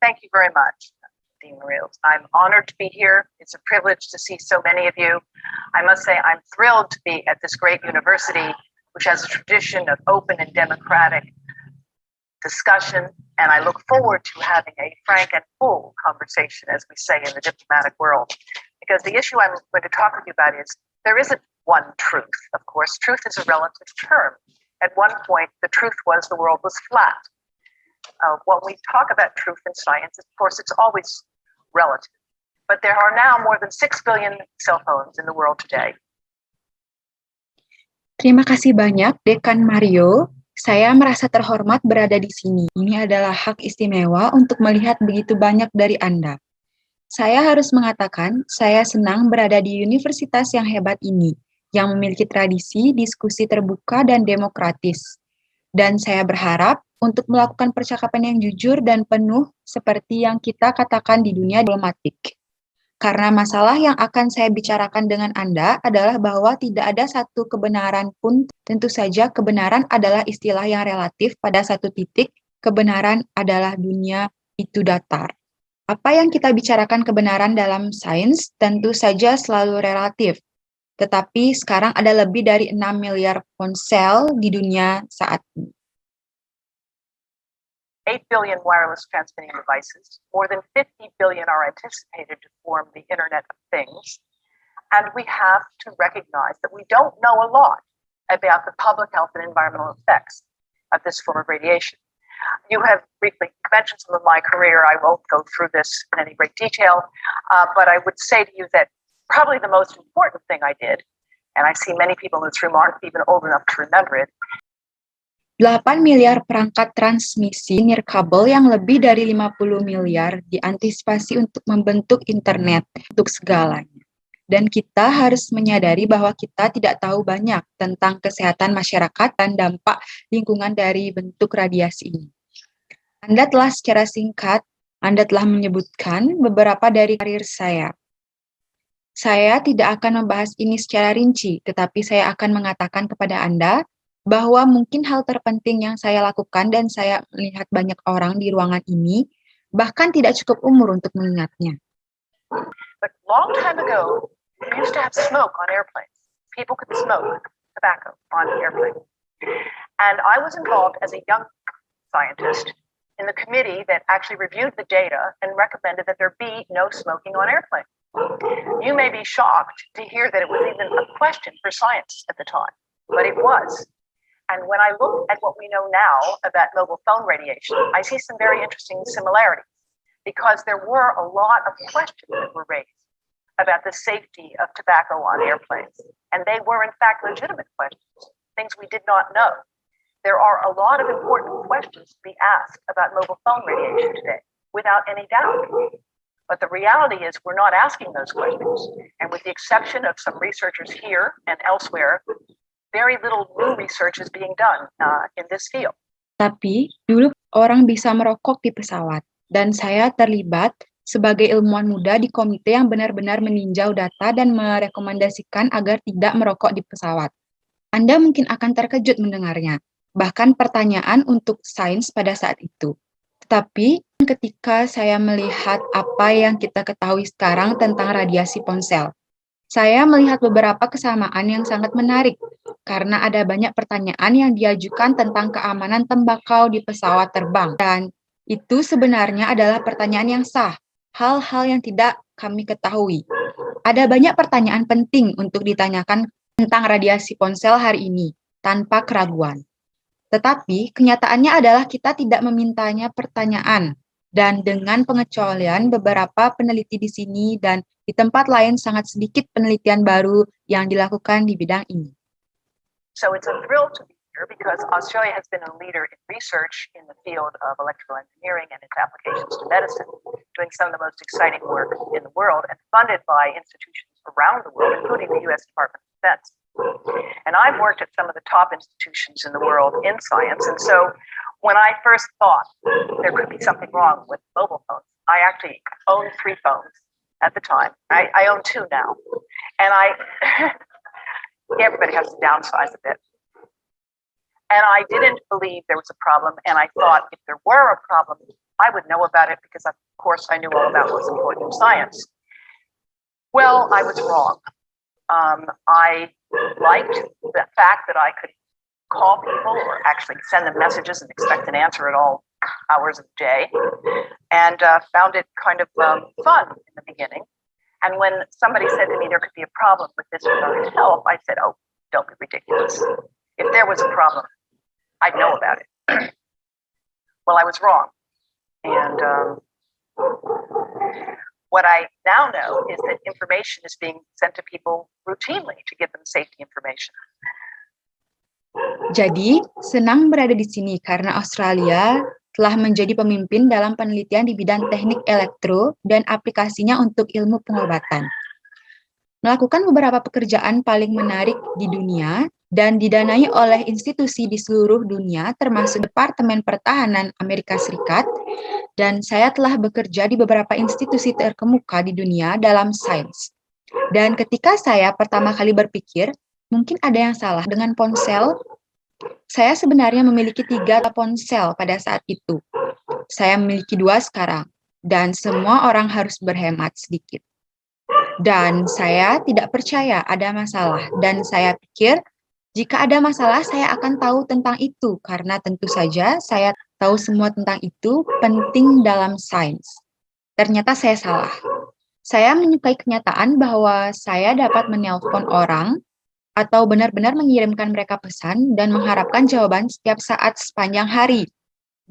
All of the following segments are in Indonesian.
Thank you very much, Dean Reels. I'm honored to be here. It's a privilege to see so many of you. I must say I'm thrilled to be at this great university, which has a tradition of open and democratic discussion, and I look forward to having a frank and full conversation, as we say in the diplomatic world, because the issue I'm going to talk with you about is there isn't one truth. Of course, truth is a relative term. At one point, the truth was the world was flat. When we talk about truth in science, of course, it's always relative. But there are now more than 6 billion cell phones in the world today. Terima kasih banyak, Dekan Mario. Saya merasa terhormat berada di sini. Ini adalah hak istimewa untuk melihat begitu banyak dari Anda. Saya harus mengatakan, saya senang berada di universitas yang hebat ini, yang memiliki tradisi diskusi terbuka dan demokratis. Dan saya berharap untuk melakukan percakapan yang jujur dan penuh seperti yang kita katakan di dunia diplomatik. Karena masalah yang akan saya bicarakan dengan Anda adalah bahwa tidak ada satu kebenaran pun. Tentu saja kebenaran adalah istilah yang relatif pada satu titik, kebenaran adalah dunia itu datar. Apa yang kita bicarakan kebenaran dalam sains tentu saja selalu relatif. Tetapi sekarang ada lebih dari 6 miliar ponsel di dunia saat ini. 8 billion wireless transmitting devices, more than 50 billion are anticipated to form the Internet of Things. And we have to recognize that we don't know a lot about the public health and environmental effects of this form of radiation. You have briefly mentioned some of my career. I won't go through this in any great detail, but I would say to you that probably the most important thing I did, and I see many people in this room aren't even old enough to remember it. 8 miliar perangkat transmisi nirkabel yang lebih dari 50 miliar diantisipasi untuk membentuk internet untuk segalanya. Dan kita harus menyadari bahwa kita tidak tahu banyak tentang kesehatan masyarakat dan dampak lingkungan dari bentuk radiasi ini. Anda telah secara singkat, Anda telah menyebutkan beberapa dari karir saya. Saya tidak akan membahas ini secara rinci, tetapi saya akan mengatakan kepada Anda bahwa mungkin hal terpenting yang saya lakukan dan saya melihat banyak orang di ruangan ini, bahkan tidak cukup umur untuk mengingatnya. But long time ago, we used to have smoke on airplanes. People could smoke tobacco on airplanes. And I was involved as a young scientist in the committee that actually reviewed the data and recommended that there be no smoking on airplanes. You may be shocked to hear that it was even a question for science at the time, but it was. And when I look at what we know now about mobile phone radiation, I see some very interesting similarities because there were a lot of questions that were raised about the safety of tobacco on airplanes. And they were in fact legitimate questions, things we did not know. There are a lot of important questions to be asked about mobile phone radiation today, without any doubt. But the reality is we're not asking those questions. And with the exception of some researchers here and elsewhere, very little new research is being done in this field. Tapi, dulu orang bisa merokok di pesawat, dan saya terlibat sebagai ilmuwan muda di komite yang benar-benar meninjau data dan merekomendasikan agar tidak merokok di pesawat. Anda mungkin akan terkejut mendengarnya, bahkan pertanyaan untuk sains pada saat itu. Tetapi, ketika saya melihat apa yang kita ketahui sekarang tentang radiasi ponsel, saya melihat beberapa kesamaan yang sangat menarik, karena ada banyak pertanyaan yang diajukan tentang keamanan tembakau di pesawat terbang. Dan itu sebenarnya adalah pertanyaan yang sah, hal-hal yang tidak kami ketahui. Ada banyak pertanyaan penting untuk ditanyakan tentang radiasi ponsel hari ini, tanpa keraguan. Tetapi kenyataannya adalah kita tidak memintanya pertanyaan, dan dengan pengecualian beberapa peneliti di sini dan di tempat lain sangat sedikit penelitian baru yang dilakukan di bidang ini. So it's a thrill to be here because Australia has been a leader in research in the field of electrical engineering and its applications to medicine, doing some of the most exciting work in the world and funded by institutions around the world, including the U.S. Department of Defense. And I've worked at some of the top institutions in the world in science, and so when I first thought there could be something wrong with mobile phones, I actually owned 3 phones at the time. I own 2 now. And everybody has to downsize a bit. And I didn't believe there was a problem. And I thought if there were a problem, I would know about it because, of course, I knew all about what's important in science. Well, I was wrong. I liked the fact that I could call people or actually send them messages and expect an answer at all hours of the day, and found it kind of fun in the beginning. And when somebody said to me there could be a problem with this regarding health, I said, oh, don't be ridiculous. If there was a problem, I'd know about it. Well, I was wrong. And what I now know is that information is being sent to people routinely to give them safety information. Jadi, senang berada di sini karena Australia telah menjadi pemimpin dalam penelitian di bidang teknik elektro dan aplikasinya untuk ilmu pengobatan. Melakukan beberapa pekerjaan paling menarik di dunia dan didanai oleh institusi di seluruh dunia termasuk Departemen Pertahanan Amerika Serikat, dan saya telah bekerja di beberapa institusi terkemuka di dunia dalam sains. Dan ketika saya pertama kali berpikir, mungkin ada yang salah dengan ponsel. Saya sebenarnya memiliki 3 ponsel pada saat itu. Saya memiliki 2 sekarang, dan semua orang harus berhemat sedikit. Dan saya tidak percaya ada masalah, dan saya pikir jika ada masalah saya akan tahu tentang itu, karena tentu saja saya tahu semua tentang itu penting dalam sains. Ternyata saya salah. Saya menyukai kenyataan bahwa saya dapat menelpon orang atau benar-benar mengirimkan mereka pesan dan mengharapkan jawaban setiap saat sepanjang hari,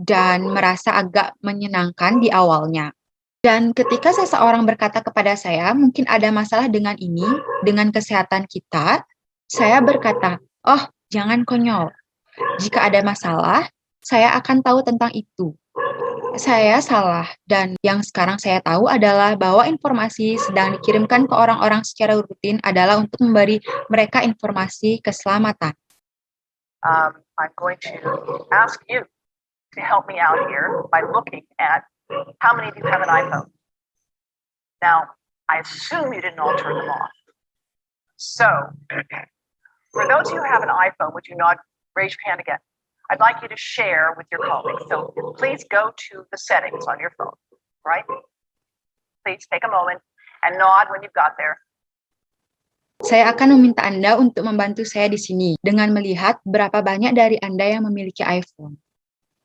dan merasa agak menyenangkan di awalnya. Dan ketika seseorang berkata kepada saya, mungkin ada masalah dengan ini, dengan kesehatan kita, saya berkata, oh, jangan konyol. Jika ada masalah, saya akan tahu tentang itu. Saya salah, dan yang sekarang saya tahu adalah bahwa informasi sedang dikirimkan ke orang-orang secara rutin adalah untuk memberi mereka informasi keselamatan. I'm going to ask you to help me out here by looking at how many of you have an iPhone. Now, I assume you didn't all turn them off. So, for those of you who have an iPhone, would you not raise your hand again? I'd like you to share with your colleagues. So please go to the settings on your phone, right? Please take a moment and nod when you've got there. Saya akan meminta Anda untuk membantu saya di sini dengan melihat berapa banyak dari Anda yang memiliki iPhone.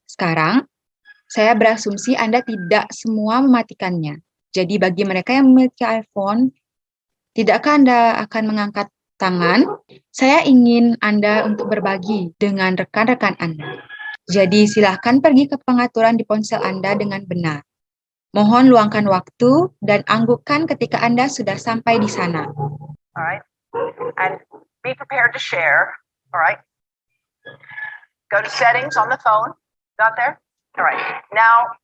Sekarang, saya berasumsi Anda tidak semua mematikannya. Jadi bagi mereka yang memiliki iPhone, tidakkah Anda akan mengangkat tangan? Saya ingin Anda untuk berbagi dengan rekan-rekan Anda. Jadi silakan pergi ke pengaturan di ponsel Anda dengan benar. Mohon luangkan waktu dan anggukkan ketika Anda sudah sampai di sana. All right. And be prepared to share. All right. Go to settings on the phone. Got there? All right. Now,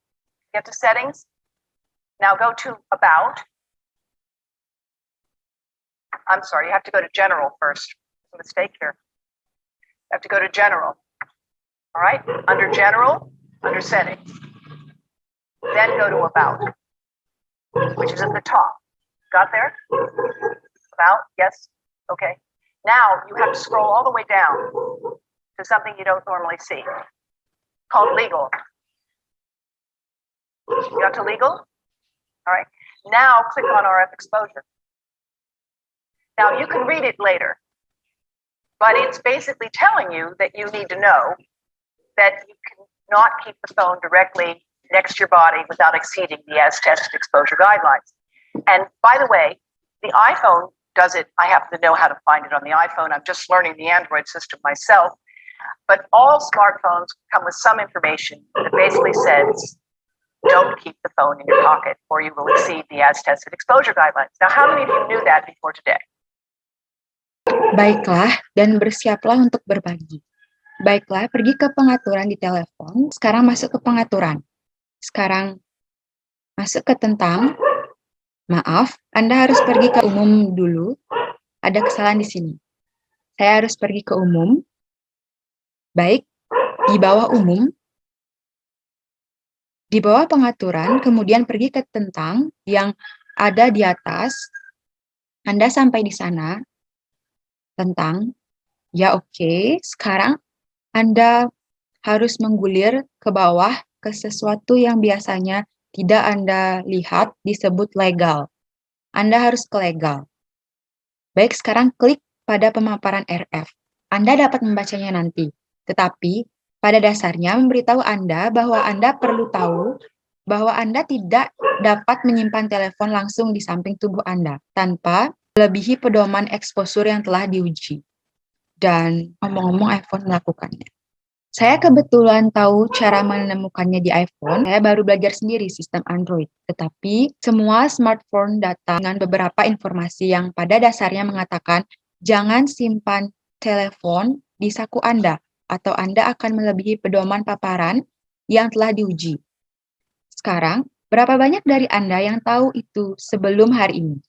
get to settings. Now go to about. I'm sorry, you have to go to general first. There's a mistake here. You have to go to general. All right. Under general, under settings. Then go to about, which is at the top. Got there? About, yes? Okay. Now you have to scroll all the way down to something you don't normally see, called legal. You got to legal? All right. Now click on RF exposure. Now you can read it later, but it's basically telling you that you need to know that you cannot keep the phone directly next to your body without exceeding the as tested exposure guidelines. And by the way, the iPhone does it. I happen to know how to find it on the iPhone. I'm just learning the Android system myself. But all smartphones come with some information that basically says, don't keep the phone in your pocket or you will exceed the as tested exposure guidelines. Now, how many of you knew that before today? Baiklah, dan bersiaplah untuk berbagi. Baiklah, pergi ke pengaturan di telepon. Sekarang masuk ke pengaturan. Sekarang masuk ke tentang. Maaf, Anda harus pergi ke umum dulu. Ada kesalahan di sini. Saya harus pergi ke umum. Baik, di bawah umum. Di bawah pengaturan, kemudian pergi ke tentang yang ada di atas. Anda sampai di sana. Tentang. Ya, oke. Sekarang Anda harus menggulir ke bawah ke sesuatu yang biasanya tidak Anda lihat disebut legal. Anda harus ke legal. Baik, sekarang klik pada pemaparan RF. Anda dapat membacanya nanti, tetapi pada dasarnya memberitahu Anda bahwa Anda perlu tahu bahwa Anda tidak dapat menyimpan telepon langsung di samping tubuh Anda tanpa melebihi pedoman eksposur yang telah diuji. Dan ngomong-ngomong iPhone melakukannya. Saya kebetulan tahu cara menemukannya di iPhone. Saya baru belajar sendiri sistem Android. Tetapi semua smartphone datang dengan beberapa informasi yang pada dasarnya mengatakan jangan simpan telepon di saku Anda atau Anda akan melebihi pedoman paparan yang telah diuji. Sekarang, berapa banyak dari Anda yang tahu itu sebelum hari ini?